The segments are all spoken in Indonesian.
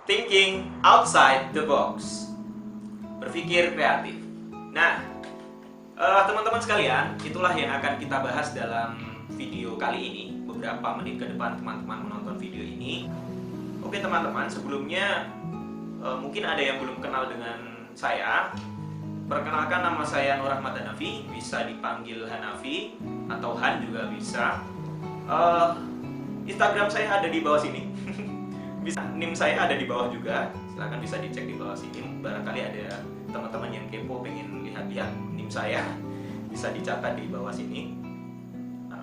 Thinking outside the box. Berpikir kreatif. Nah, teman-teman sekalian, itulah yang akan kita bahas dalam video kali ini. Beberapa menit ke depan teman-teman menonton video ini. Oke teman-teman, sebelumnya mungkin ada yang belum kenal dengan saya. Perkenalkan, nama saya Nur Ahmad Hanafi, bisa dipanggil Hanafi atau Han juga bisa. Instagram saya ada di bawah sini. Bisa, NIM saya ada di bawah juga, silahkan bisa dicek di bawah sini. Barangkali ada teman-teman yang kepo pengen lihat-lihat NIM saya, bisa dicatat di bawah sini.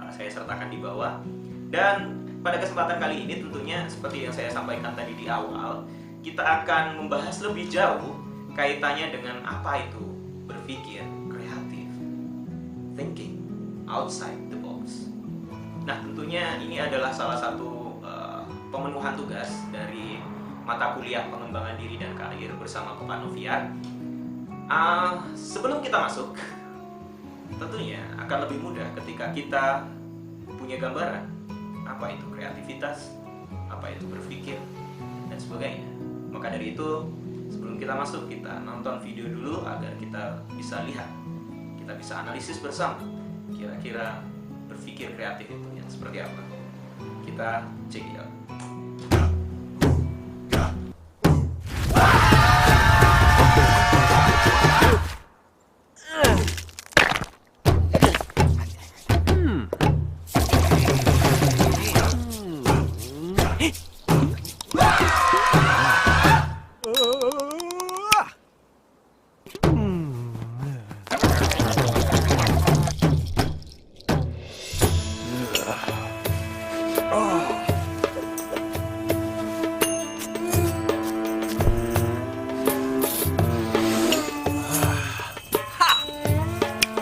Saya sertakan di bawah. Dan pada kesempatan kali ini tentunya seperti yang saya sampaikan tadi di awal, kita akan membahas lebih jauh kaitannya dengan apa itu berpikir kreatif, thinking outside the box. Nah, tentunya ini adalah salah satu pemenuhan tugas dari mata kuliah pengembangan diri dan karir bersama Kopa Noviar. Sebelum kita masuk, tentunya akan lebih mudah ketika kita punya gambaran apa itu kreativitas, apa itu berpikir, dan sebagainya. Maka dari itu, sebelum kita masuk, kita nonton video dulu agar kita bisa lihat, kita bisa analisis bersama kira-kira berpikir kreatif itu yang seperti apa. Kita check it out.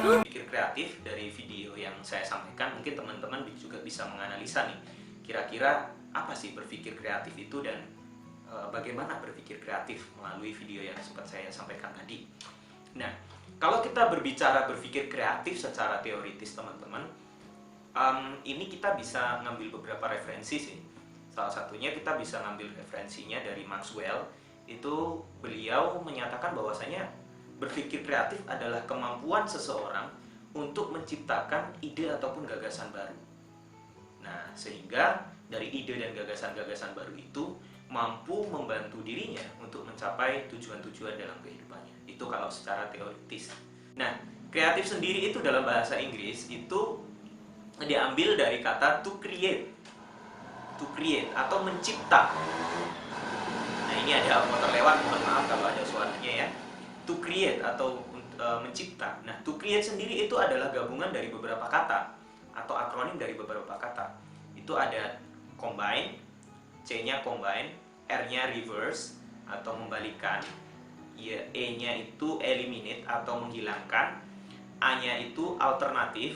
Pikir kreatif dari video yang saya sampaikan, mungkin teman-teman juga bisa menganalisa nih, kira-kira apa sih berpikir kreatif itu dan bagaimana berpikir kreatif melalui video yang sempat saya sampaikan tadi. Nah, kalau kita berbicara berpikir kreatif secara teoritis teman-teman, ini kita bisa ngambil beberapa referensi sih. Salah satunya kita bisa ngambil referensinya dari Maxwell. Itu beliau menyatakan bahwasanya berpikir kreatif adalah kemampuan seseorang untuk menciptakan ide ataupun gagasan baru. Nah, sehingga dari ide dan gagasan-gagasan baru itu mampu membantu dirinya untuk mencapai tujuan-tujuan dalam kehidupannya. Itu kalau secara teoritis. Nah, kreatif sendiri itu dalam bahasa Inggris itu diambil dari kata to create. To create atau mencipta. Nah, ini ada motor lewat, mohon maaf kalau ada suaranya ya. To create atau mencipta. Nah, to create sendiri itu adalah gabungan dari beberapa kata atau akronim dari beberapa kata. Itu ada combine, C-nya combine, R-nya reverse atau membalikkan, E-nya itu eliminate atau menghilangkan, A-nya itu alternatif,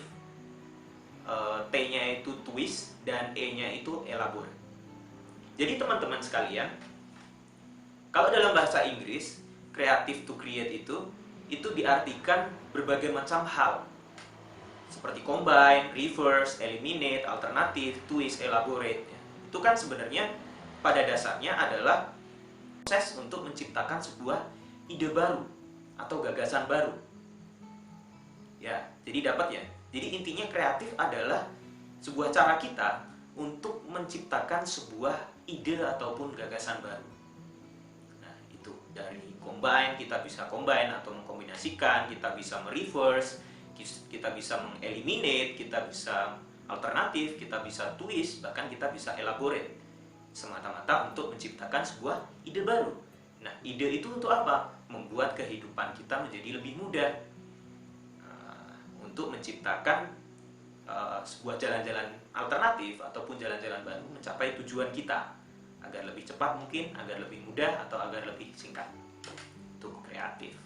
T-nya itu twist, dan E-nya itu elaborate. Jadi teman-teman sekalian, kalau dalam bahasa Inggris, creative to create itu diartikan berbagai macam hal. Seperti combine, reverse, eliminate, alternatif, twist, elaborate. Itu kan sebenarnya pada dasarnya adalah proses untuk menciptakan sebuah ide baru atau gagasan baru. Ya, jadi dapat ya. Jadi intinya kreatif adalah sebuah cara kita untuk menciptakan sebuah ide ataupun gagasan baru. Nah, itu dari combine, kita bisa combine atau mengkombinasikan, kita bisa mereverse, kita bisa mengeliminate, kita bisa alternatif, kita bisa twist, bahkan kita bisa elaborate. Semata-mata untuk menciptakan sebuah ide baru. Nah, ide itu untuk apa? Membuat kehidupan kita menjadi lebih mudah. Untuk menciptakan sebuah jalan-jalan alternatif ataupun jalan-jalan baru mencapai tujuan kita agar lebih cepat mungkin, agar lebih mudah, atau agar lebih singkat. Itu kreatif.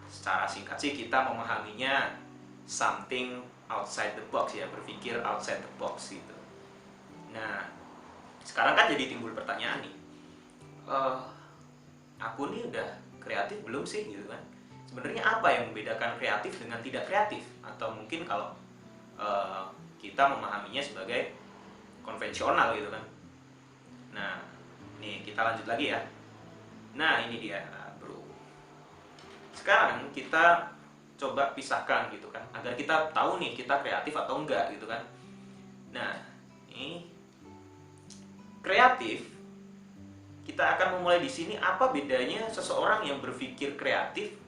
Secara singkat sih kita memahaminya something outside the box ya, berpikir outside the box gitu. Nah, sekarang kan jadi timbul pertanyaan nih, aku nih udah kreatif belum sih gitu kan? Sebenarnya apa yang membedakan kreatif dengan tidak kreatif? Atau mungkin kalau kita memahaminya sebagai konvensional gitu kan? Nah, Nih, kita lanjut lagi ya. Nah, ini dia, bro. Sekarang kita coba pisahkan gitu kan, agar kita tahu nih kita kreatif atau enggak gitu kan. Nah, ini kreatif, kita akan memulai di sini. Apa bedanya seseorang yang berpikir kreatif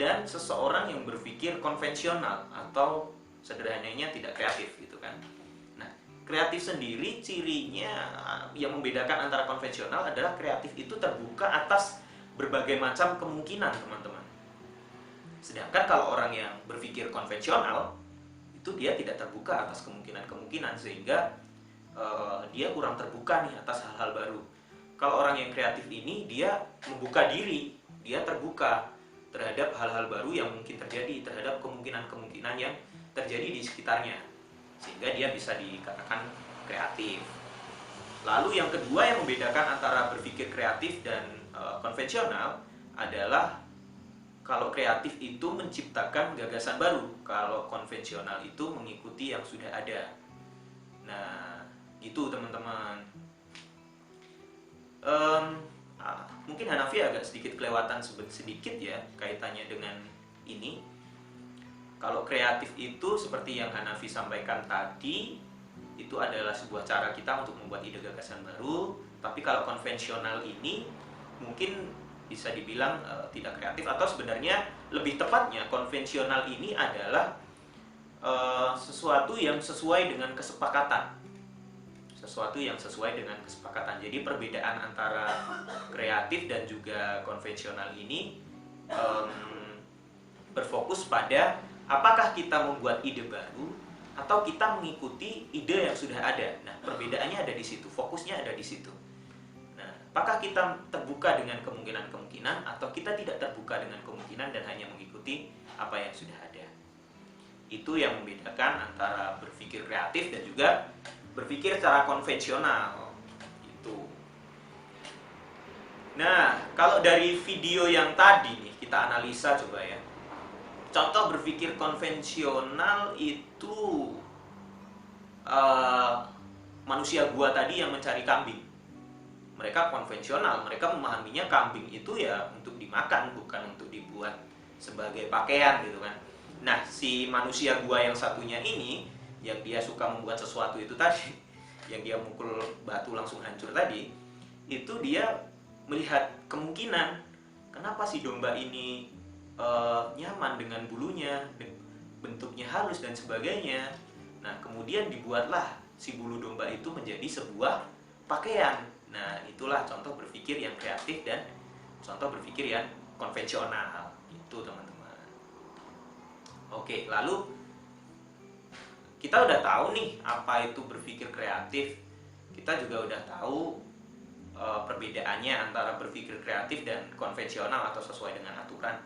dan seseorang yang berpikir konvensional atau sederhananya tidak kreatif gitu kan. Nah, kreatif sendiri cirinya yang membedakan antara konvensional adalah kreatif itu terbuka atas berbagai macam kemungkinan, teman-teman. Sedangkan kalau orang yang berpikir konvensional itu dia tidak terbuka atas kemungkinan-kemungkinan, sehingga dia kurang terbuka nih atas hal-hal baru. Kalau orang yang kreatif ini dia membuka diri, dia terbuka terhadap hal-hal baru yang mungkin terjadi, terhadap kemungkinan-kemungkinan yang terjadi di sekitarnya, sehingga dia bisa dikatakan kreatif. Lalu yang kedua yang membedakan antara berpikir kreatif dan konvensional adalah kalau kreatif itu menciptakan gagasan baru, kalau konvensional itu mengikuti yang sudah ada. Nah, itu teman-teman. Mungkin Hanafi agak sedikit kelewatan sedikit ya kaitannya dengan ini. Kalau kreatif itu seperti yang Hanafi sampaikan tadi, itu adalah sebuah cara kita untuk membuat ide gagasan baru. Tapi kalau konvensional ini mungkin bisa dibilang tidak kreatif, atau sebenarnya lebih tepatnya konvensional ini adalah sesuatu yang sesuai dengan kesepakatan. Sesuatu yang sesuai dengan kesepakatan. Jadi perbedaan antara kreatif dan juga konvensional ini berfokus pada apakah kita membuat ide baru atau kita mengikuti ide yang sudah ada. Nah, perbedaannya ada di situ, fokusnya ada di situ. Nah, apakah kita terbuka dengan kemungkinan-kemungkinan atau kita tidak terbuka dengan kemungkinan dan hanya mengikuti apa yang sudah ada. Itu yang membedakan antara berpikir kreatif dan juga berpikir secara konvensional. Itu. Nah, kalau dari video yang tadi nih kita analisa coba ya. Contoh berpikir konvensional itu manusia gua tadi yang mencari kambing. Mereka konvensional, mereka memahaminya kambing itu ya untuk dimakan, bukan untuk dibuat sebagai pakaian gitu kan. Nah, si manusia gua yang satunya ini, yang dia suka membuat sesuatu itu tadi, yang dia mukul batu langsung hancur tadi, itu dia melihat kemungkinan kenapa si domba ini nyaman dengan bulunya, bentuknya halus dan sebagainya. Nah, kemudian dibuatlah si bulu domba itu menjadi sebuah pakaian. Nah, itulah contoh berpikir yang kreatif dan contoh berpikir yang konvensional. Itu teman-teman. Oke, lalu kita udah tahu nih apa itu berpikir kreatif. Kita juga udah tahu perbedaannya antara berpikir kreatif dan konvensional atau sesuai dengan aturan.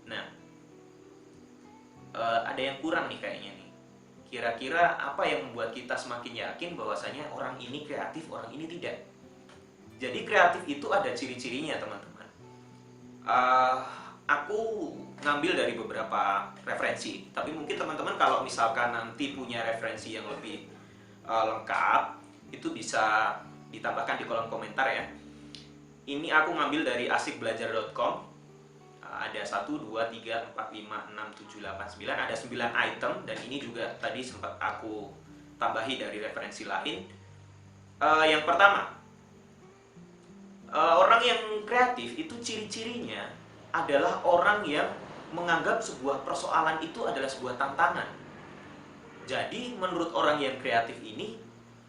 Nah, ada yang kurang nih kayaknya nih. Kira-kira apa yang membuat kita semakin yakin bahwasanya orang ini kreatif, orang ini tidak? Jadi kreatif itu ada ciri-cirinya teman-teman. Aku ngambil dari beberapa referensi, tapi mungkin teman-teman kalau misalkan nanti punya referensi yang lebih lengkap, itu bisa ditambahkan di kolom komentar ya. Ini aku ngambil dari asikbelajar.com. Ada 1, 2, 3, 4, 5, 6, 7, 8, 9. Ada 9 item, dan ini juga tadi sempat aku tambahi dari referensi lain. Yang pertama, orang yang kreatif itu ciri-cirinya adalah orang yang menganggap sebuah persoalan itu adalah sebuah tantangan. Jadi menurut orang yang kreatif ini,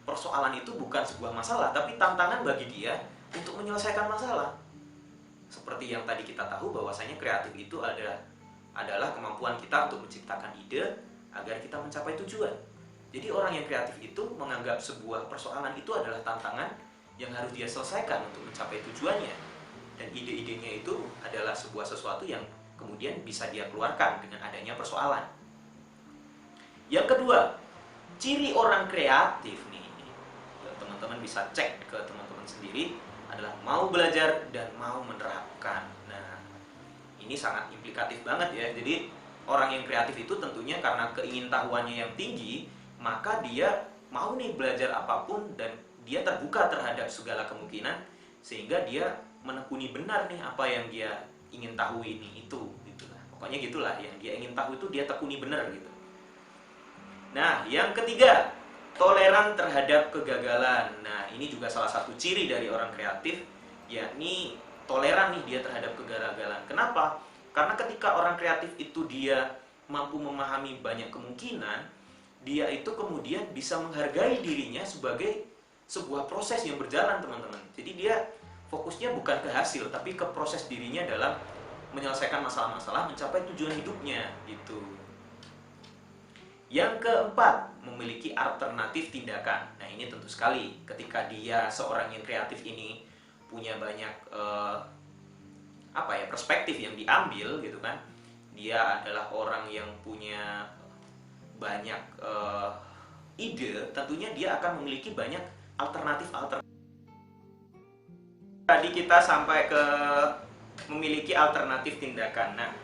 persoalan itu bukan sebuah masalah, tapi tantangan bagi dia untuk menyelesaikan masalah. Seperti yang tadi kita tahu bahwasanya kreatif itu adalah kemampuan kita untuk menciptakan ide agar kita mencapai tujuan. Jadi orang yang kreatif itu menganggap sebuah persoalan itu adalah tantangan yang harus dia selesaikan untuk mencapai tujuannya. Dan ide-idenya itu adalah sebuah sesuatu yang kemudian bisa dia keluarkan dengan adanya persoalan. Yang kedua, ciri orang kreatif nih, teman-teman bisa cek ke teman-teman sendiri, adalah mau belajar dan mau menerapkan. Nah, ini sangat implikatif banget ya. Jadi orang yang kreatif itu tentunya karena keingintahuannya yang tinggi, maka dia mau nih belajar apapun dan dia terbuka terhadap segala kemungkinan, sehingga dia menekuni benar nih apa yang dia ingin tahu ini itu gitu lah. Pokoknya gitulah, yang dia ingin tahu itu dia tekuni benar gitu. Nah, yang ketiga, toleran terhadap kegagalan. Nah, ini juga salah satu ciri dari orang kreatif, yakni toleran nih dia terhadap kegagalan. Kenapa? Karena ketika orang kreatif itu dia mampu memahami banyak kemungkinan, dia itu kemudian bisa menghargai dirinya sebagai sebuah proses yang berjalan, teman-teman. Jadi dia fokusnya bukan ke hasil, tapi ke proses dirinya dalam menyelesaikan masalah-masalah, mencapai tujuan hidupnya gitu. Yang keempat, memiliki alternatif tindakan. Nah, ini tentu sekali ketika dia seorang yang kreatif ini punya banyak perspektif yang diambil gitu kan. Dia adalah orang yang punya banyak ide, tentunya dia akan memiliki banyak alternatif. Tadi kita sampai ke memiliki alternatif tindakan. Nah,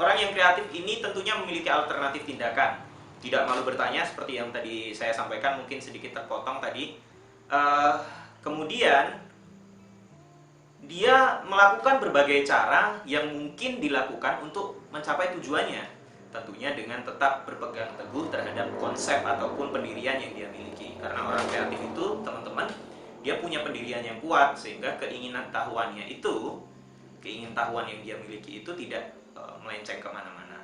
orang yang kreatif ini tentunya memiliki alternatif tindakan. Tidak malu bertanya seperti yang tadi saya sampaikan, mungkin sedikit terpotong tadi. Kemudian dia melakukan berbagai cara yang mungkin dilakukan untuk mencapai tujuannya. Tentunya dengan tetap berpegang teguh terhadap konsep ataupun pendirian yang dia miliki. Karena orang kreatif itu, teman-teman, dia punya pendirian yang kuat, sehingga keinginan tahuannya itu, keinginan tahuan yang dia miliki itu tidak melenceng kemana-mana.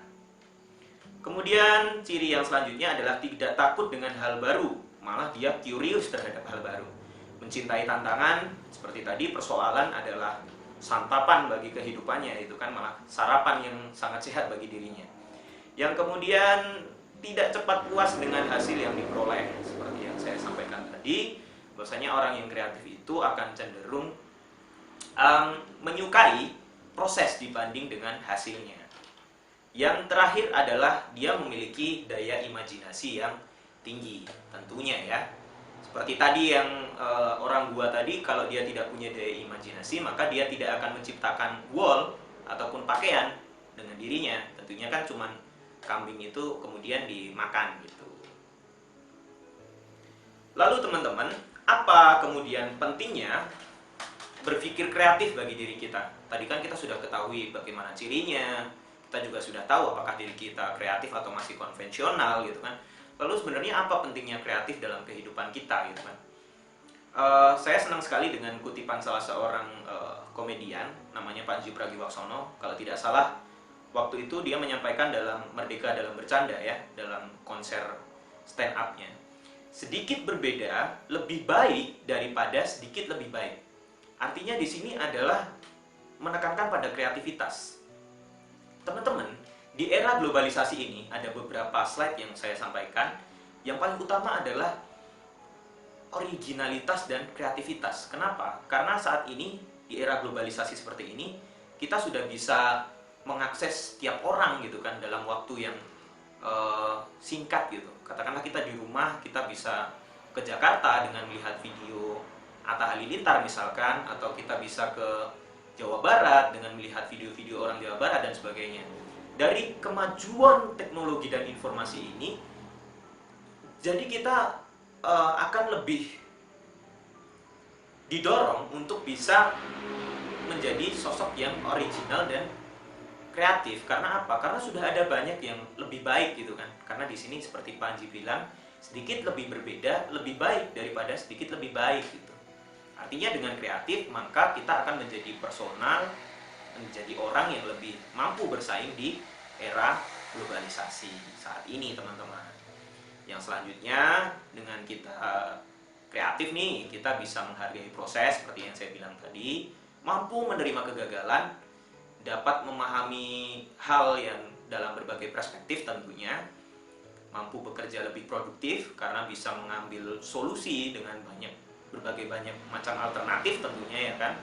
Kemudian ciri yang selanjutnya adalah tidak takut dengan hal baru, malah dia curious terhadap hal baru. Mencintai tantangan, seperti tadi persoalan adalah santapan bagi kehidupannya, itu kan malah sarapan yang sangat sehat bagi dirinya. Yang kemudian tidak cepat puas dengan hasil yang diperoleh, seperti yang saya sampaikan tadi, bahwasanya orang yang kreatif itu akan cenderung menyukai proses dibanding dengan hasilnya. Yang terakhir adalah dia memiliki daya imajinasi yang tinggi, tentunya ya. Seperti tadi yang orang gua tadi, kalau dia tidak punya daya imajinasi, maka dia tidak akan menciptakan wall ataupun pakaian dengan dirinya. Tentunya kan cuman kambing itu kemudian dimakan gitu. Lalu teman-teman, apa kemudian pentingnya berpikir kreatif bagi diri kita? Tadi kan kita sudah ketahui bagaimana cirinya, kita juga sudah tahu apakah diri kita kreatif atau masih konvensional gitu kan. Lalu sebenarnya apa pentingnya kreatif dalam kehidupan kita gitu kan. Saya senang sekali dengan kutipan salah seorang komedian, namanya Panji Pragiwaksono. Kalau tidak salah, waktu itu dia menyampaikan dalam Merdeka dalam Bercanda ya, dalam konser stand up-nya. Sedikit berbeda lebih baik daripada sedikit lebih baik. Artinya di sini adalah menekankan pada kreativitas. Teman-teman, di era globalisasi ini ada beberapa slide yang saya sampaikan. Yang paling utama adalah originalitas dan kreativitas. Kenapa? Karena saat ini di era globalisasi seperti ini, kita sudah bisa mengakses setiap orang gitu kan dalam waktu yang singkat gitu. Katakanlah kita di rumah, kita bisa ke Jakarta dengan melihat video Atta Halilintar misalkan, atau kita bisa ke Jawa Barat dengan melihat video-video orang Jawa Barat dan sebagainya. Dari kemajuan teknologi dan informasi ini, jadi kita akan lebih didorong untuk bisa menjadi sosok yang original dan kreatif. Karena apa? Karena sudah ada banyak yang lebih baik gitu kan. Karena di sini seperti Panji bilang, sedikit lebih berbeda lebih baik daripada sedikit lebih baik gitu. Artinya dengan kreatif maka kita akan menjadi personal, menjadi orang yang lebih mampu bersaing di era globalisasi saat ini, teman-teman. Yang selanjutnya, dengan kita kreatif nih, kita bisa menghargai proses seperti yang saya bilang tadi, mampu menerima kegagalan, dapat memahami hal yang dalam berbagai perspektif tentunya, mampu bekerja lebih produktif karena bisa mengambil solusi dengan berbagai banyak macam alternatif tentunya ya kan.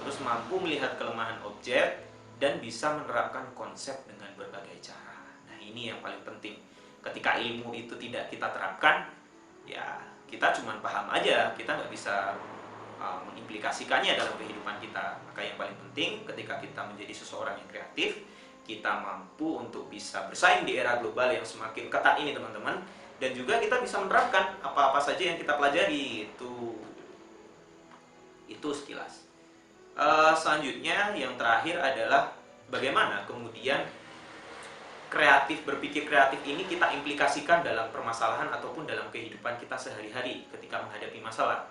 Terus mampu melihat kelemahan objek dan bisa menerapkan konsep dengan berbagai cara. Nah, ini yang paling penting. Ketika ilmu itu tidak kita terapkan, ya kita cuma paham aja, kita nggak bisa mengimplikasikannya dalam kehidupan kita. Maka yang paling penting ketika kita menjadi seseorang yang kreatif, kita mampu untuk bisa bersaing di era global yang semakin ketat ini, teman-teman. Dan juga kita bisa menerapkan apa-apa saja yang kita pelajari. Itu Itu sekilas. Selanjutnya yang terakhir adalah bagaimana kemudian berpikir kreatif ini kita implikasikan dalam permasalahan ataupun dalam kehidupan kita sehari-hari ketika menghadapi masalah.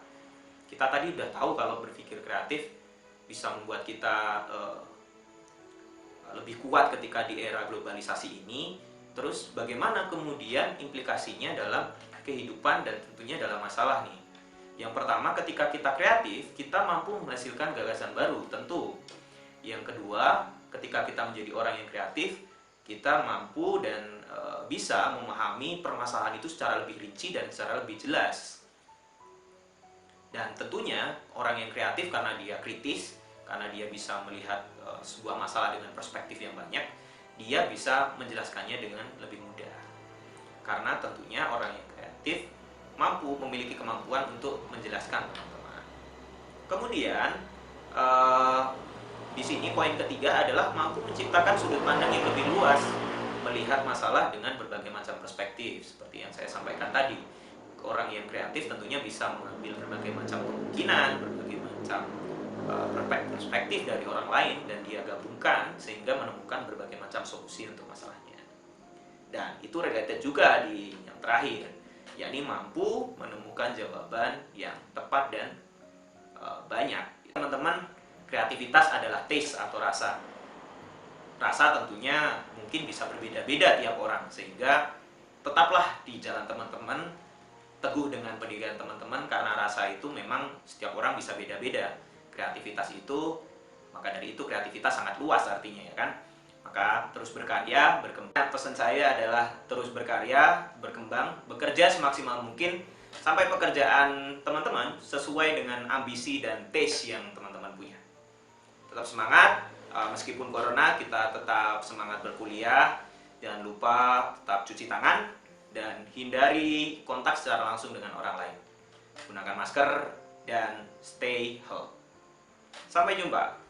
Kita tadi udah tahu kalau berpikir kreatif bisa membuat kita lebih kuat ketika di era globalisasi ini. Terus bagaimana kemudian implikasinya dalam kehidupan dan tentunya dalam masalah nih. Yang pertama, ketika kita kreatif, kita mampu menghasilkan gagasan baru, tentu. Yang kedua, ketika kita menjadi orang yang kreatif, kita mampu dan bisa memahami permasalahan itu secara lebih rinci dan secara lebih jelas. Dan tentunya orang yang kreatif karena dia kritis, karena dia bisa melihat sebuah masalah dengan perspektif yang banyak, dia bisa menjelaskannya dengan lebih mudah. Karena tentunya orang yang kreatif memiliki kemampuan untuk menjelaskan teman-teman. Kemudian di sini poin ketiga adalah mampu menciptakan sudut pandang yang lebih luas, melihat masalah dengan berbagai macam perspektif. Seperti yang saya sampaikan tadi, orang yang kreatif tentunya bisa mengambil berbagai macam kemungkinan, berbagai macam perspektif dari orang lain, dan dia gabungkan sehingga menemukan berbagai macam solusi untuk masalahnya. Dan itu related juga di yang terakhir, yakni mampu menemukan jawaban yang tepat dan banyak. Teman-teman, kreativitas adalah taste atau rasa. Rasa tentunya mungkin bisa berbeda-beda tiap orang, sehingga tetaplah di jalan teman-teman, teguh dengan pendidikan teman-teman, karena rasa itu memang setiap orang bisa beda-beda. Kreativitas itu, maka dari itu kreativitas sangat luas artinya, ya kan? Maka terus berkarya, berkembang. Pesan saya adalah terus berkarya, berkembang, bekerja semaksimal mungkin sampai pekerjaan teman-teman sesuai dengan ambisi dan taste yang teman-teman punya. Tetap semangat, meskipun corona kita tetap semangat berkuliah. Jangan lupa tetap cuci tangan dan hindari kontak secara langsung dengan orang lain. Gunakan masker dan stay healthy. Sampai jumpa.